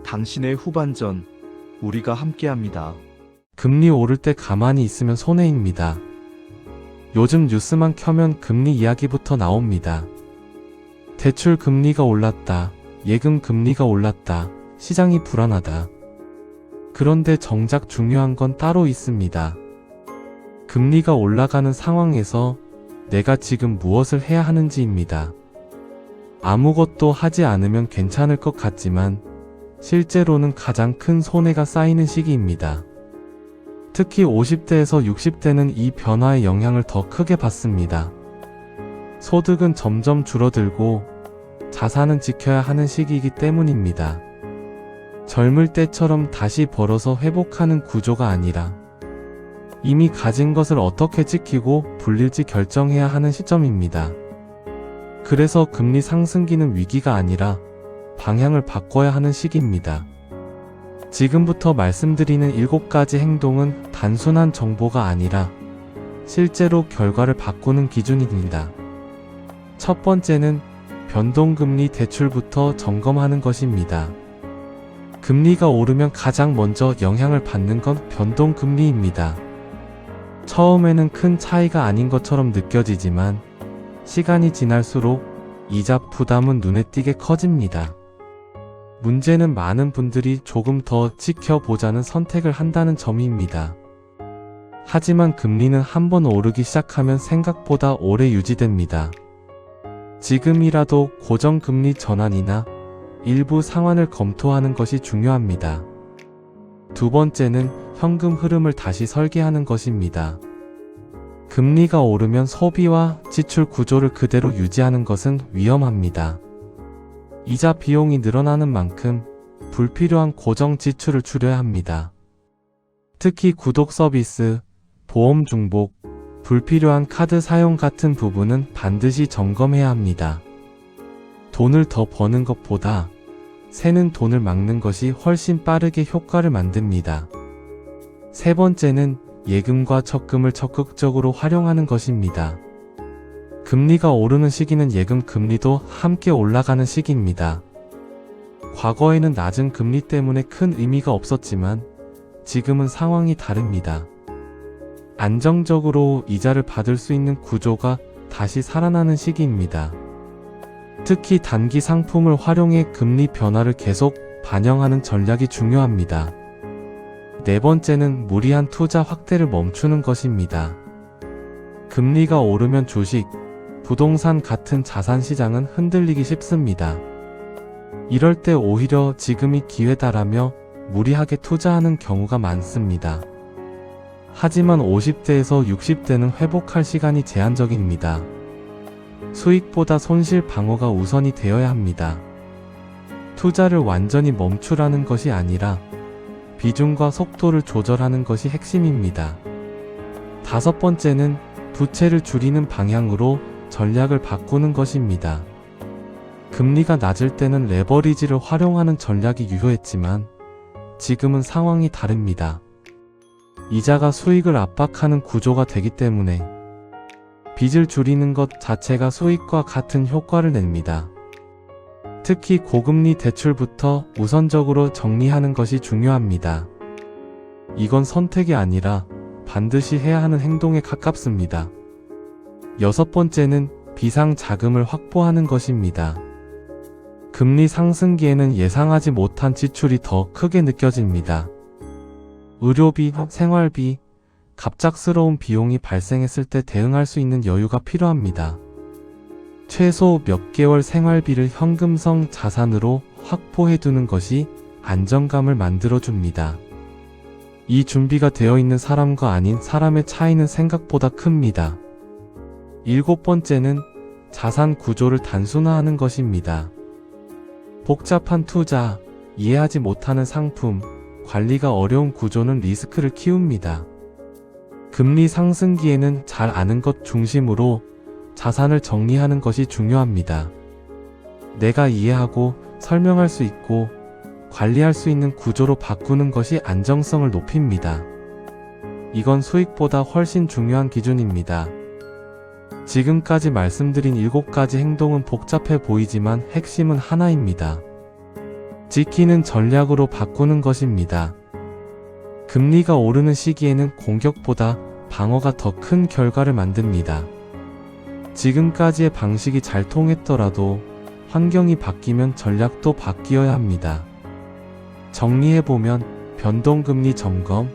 당신의 후반전, 우리가 함께합니다. 금리 오를 때 가만히 있으면 손해입니다. 요즘 뉴스만 켜면 금리 이야기부터 나옵니다. 대출 금리가 올랐다. 예금 금리가 올랐다. 시장이 불안하다. 그런데 정작 중요한 건 따로 있습니다. 금리가 올라가는 상황에서 내가 지금 무엇을 해야 하는지입니다. 아무것도 하지 않으면 괜찮을 것 같지만 실제로는 가장 큰 손해가 쌓이는 시기입니다. 특히 50대에서 60대는 이 변화의 영향을 더 크게 받습니다. 소득은 점점 줄어들고 자산은 지켜야 하는 시기이기 때문입니다. 젊을 때처럼 다시 벌어서 회복하는 구조가 아니라 이미 가진 것을 어떻게 지키고 불릴지 결정해야 하는 시점입니다. 그래서 금리 상승기는 위기가 아니라 방향을 바꿔야 하는 시기입니다. 지금부터 말씀드리는 7가지 행동은 단순한 정보가 아니라 실제로 결과를 바꾸는 기준입니다. 첫 번째는 변동금리 대출부터 점검하는 것입니다. 금리가 오르면 가장 먼저 영향을 받는 건 변동금리입니다. 처음에는 큰 차이가 아닌 것처럼 느껴지지만 시간이 지날수록 이자 부담은 눈에 띄게 커집니다. 문제는 많은 분들이 조금 더 지켜보자는 선택을 한다는 점입니다. 하지만 금리는 한번 오르기 시작하면 생각보다 오래 유지됩니다. 지금이라도 고정금리 전환이나 일부 상환을 검토하는 것이 중요합니다. 두 번째는 현금 흐름을 다시 설계하는 것입니다. 금리가 오르면 소비와 지출 구조를 그대로 유지하는 것은 위험합니다. 이자 비용이 늘어나는 만큼 불필요한 고정 지출을 줄여야 합니다. 특히 구독 서비스, 보험 중복, 불필요한 카드 사용 같은 부분은 반드시 점검해야 합니다. 돈을 더 버는 것보다 새는 돈을 막는 것이 훨씬 빠르게 효과를 만듭니다. 세 번째는 예금과 적금을 적극적으로 활용하는 것입니다. 금리가 오르는 시기는 예금 금리도 함께 올라가는 시기입니다. 과거에는 낮은 금리 때문에 큰 의미가 없었지만 지금은 상황이 다릅니다. 안정적으로 이자를 받을 수 있는 구조가 다시 살아나는 시기입니다. 특히 단기 상품을 활용해 금리 변화를 계속 반영하는 전략이 중요합니다. 네 번째는 무리한 투자 확대를 멈추는 것입니다. 금리가 오르면 주식, 부동산 같은 자산 시장은 흔들리기 쉽습니다. 이럴 때 오히려 지금이 기회다라며 무리하게 투자하는 경우가 많습니다. 하지만 50대에서 60대는 회복할 시간이 제한적입니다. 수익보다 손실 방어가 우선이 되어야 합니다. 투자를 완전히 멈추라는 것이 아니라 비중과 속도를 조절하는 것이 핵심입니다. 다섯 번째는 부채를 줄이는 방향으로 전략을 바꾸는 것입니다. 금리가 낮을 때는 레버리지를 활용하는 전략이 유효했지만 지금은 상황이 다릅니다. 이자가 수익을 압박하는 구조가 되기 때문에 빚을 줄이는 것 자체가 수익과 같은 효과를 냅니다. 특히 고금리 대출부터 우선적으로 정리하는 것이 중요합니다. 이건 선택이 아니라 반드시 해야 하는 행동에 가깝습니다. 여섯 번째는 비상자금을 확보하는 것입니다. 금리 상승기에는 예상하지 못한 지출이 더 크게 느껴집니다. 의료비, 생활비, 갑작스러운 비용이 발생했을 때 대응할 수 있는 여유가 필요합니다. 최소 몇 개월 생활비를 현금성 자산으로 확보해두는 것이 안정감을 만들어줍니다. 이 준비가 되어 있는 사람과 아닌 사람의 차이는 생각보다 큽니다. 일곱 번째는 자산 구조를 단순화하는 것입니다. 복잡한 투자, 이해하지 못하는 상품, 관리가 어려운 구조는 리스크를 키웁니다. 금리 상승기에는 잘 아는 것 중심으로 자산을 정리하는 것이 중요합니다. 내가 이해하고 설명할 수 있고 관리할 수 있는 구조로 바꾸는 것이 안정성을 높입니다. 이건 수익보다 훨씬 중요한 기준입니다. 지금까지 말씀드린 7가지 행동은 복잡해 보이지만 핵심은 하나입니다. 지키는 전략으로 바꾸는 것입니다. 금리가 오르는 시기에는 공격보다 방어가 더 큰 결과를 만듭니다. 지금까지의 방식이 잘 통했더라도 환경이 바뀌면 전략도 바뀌어야 합니다. 정리해보면 변동금리 점검,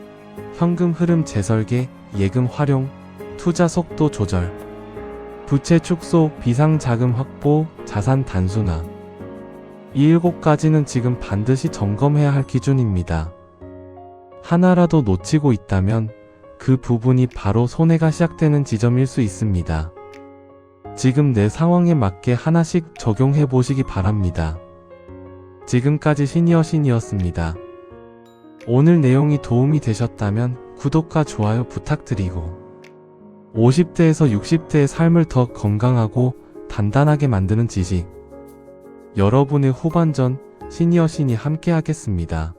현금 흐름 재설계, 예금 활용, 투자 속도 조절, 부채 축소, 비상자금 확보, 자산 단순화. 이 7가지는 지금 반드시 점검해야 할 기준입니다. 하나라도 놓치고 있다면 그 부분이 바로 손해가 시작되는 지점일 수 있습니다. 지금 내 상황에 맞게 하나씩 적용해 보시기 바랍니다. 지금까지 시니어였습니다. 오늘 내용이 도움이 되셨다면 구독과 좋아요 부탁드리고 50대에서 60대의 삶을 더 건강하고 단단하게 만드는 지식, 여러분의 후반전 시니어 함께 하겠습니다.